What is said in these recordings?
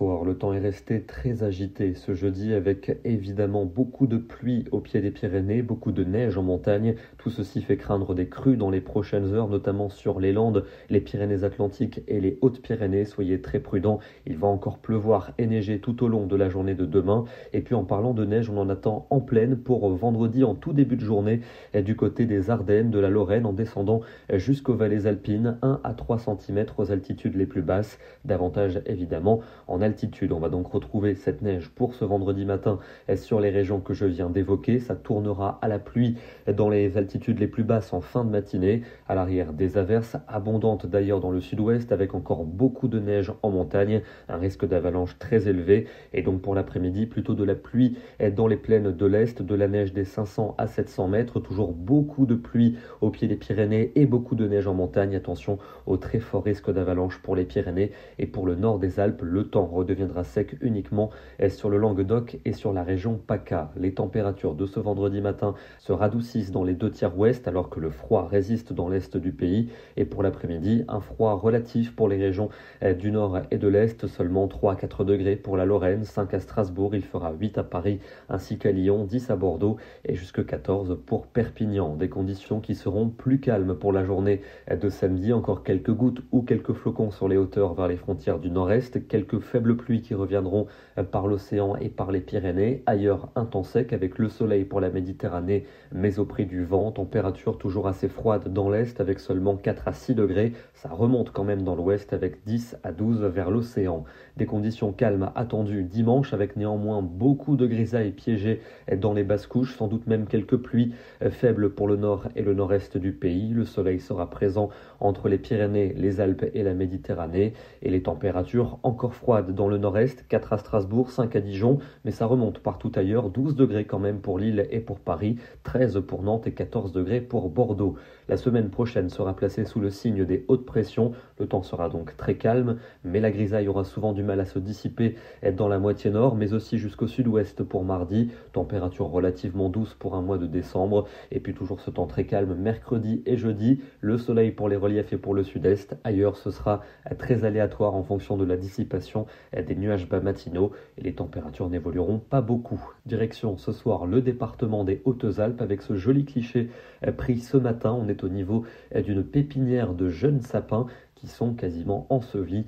soir, le temps est resté très agité ce jeudi avec évidemment beaucoup de pluie au pied des Pyrénées, beaucoup de neige en montagne. Tout ceci fait craindre des crues dans les prochaines heures, notamment sur les Landes, les Pyrénées-Atlantiques et les Hautes-Pyrénées. Soyez très prudents, il va encore pleuvoir et neiger tout au long de la journée de demain. Et puis en parlant de neige, on en attend en pleine pour vendredi en tout début de journée du côté des Ardennes, de la Lorraine, en descendant jusqu'aux vallées alpines, 1 à 3 cm aux altitudes les plus basses, davantage évidemment en altitude. On va donc retrouver cette neige pour ce vendredi matin sur les régions que je viens d'évoquer. Ça tournera à la pluie dans les altitudes les plus basses en fin de matinée. À l'arrière, des averses abondantes d'ailleurs dans le sud-ouest avec encore beaucoup de neige en montagne, un risque d'avalanche très élevé. Et donc pour l'après-midi, plutôt de la pluie dans les plaines de l'Est, de la neige des 500 à 700 mètres, toujours beaucoup de pluie au pied des Pyrénées et beaucoup de neige en montagne. Attention au très fort risque d'avalanche pour les Pyrénées et pour le nord des Alpes. Le temps redeviendra sec uniquement sur le Languedoc et sur la région PACA. Les températures de ce vendredi matin se radoucissent dans les 2 tiers ouest alors que le froid résiste dans l'est du pays. Et pour l'après-midi, un froid relatif pour les régions du nord et de l'est, seulement 3 à 4 degrés pour la Lorraine, 5 à Strasbourg, il fera 8 à Paris ainsi qu'à Lyon, 10 à Bordeaux et jusque 14 pour Perpignan. Des conditions qui seront plus calmes pour la journée de samedi, encore quelques gouttes ou quelques flocons sur les hauteurs vers les frontières du nord-est, quelques faibles pluies qui reviendront par l'océan et par les Pyrénées. Ailleurs, un temps sec avec le soleil pour la Méditerranée, mais au prix du vent. Température toujours assez froide dans l'est avec seulement 4 à 6 degrés. Ça remonte quand même dans l'ouest avec 10 à 12 vers l'océan. Des conditions calmes attendues dimanche avec néanmoins beaucoup de grisailles piégées dans les basses couches, sans doute même quelques pluies faibles pour le nord et le nord-est du pays. Le soleil sera présent entre les Pyrénées, les Alpes et la Méditerranée et les températures encore froides dans le nord-est, 4 à Strasbourg, 5 à Dijon, mais ça remonte partout ailleurs, 12 degrés quand même pour Lille et pour Paris, 13 pour Nantes et 14 degrés pour Bordeaux. La semaine prochaine sera placée sous le signe des hautes pressions, le temps sera donc très calme, mais la grisaille aura souvent du mal à se dissiper dans la moitié nord, mais aussi jusqu'au sud-ouest pour mardi, température relativement douce pour un mois de décembre, et puis toujours ce temps très calme mercredi et jeudi, le soleil pour les reliefs et pour le sud-est, ailleurs ce sera très aléatoire en fonction de la dissipation des nuages bas matinaux et les températures n'évolueront pas beaucoup. Direction ce soir le département des Hautes-Alpes avec ce joli cliché pris ce matin. On est au niveau d'une pépinière de jeunes sapins qui sont quasiment ensevelis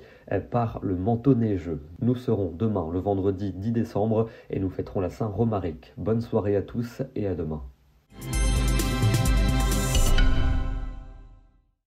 par le manteau neigeux. Nous serons demain le vendredi 10 décembre et nous fêterons la Saint-Romaric. Bonne soirée à tous et à demain.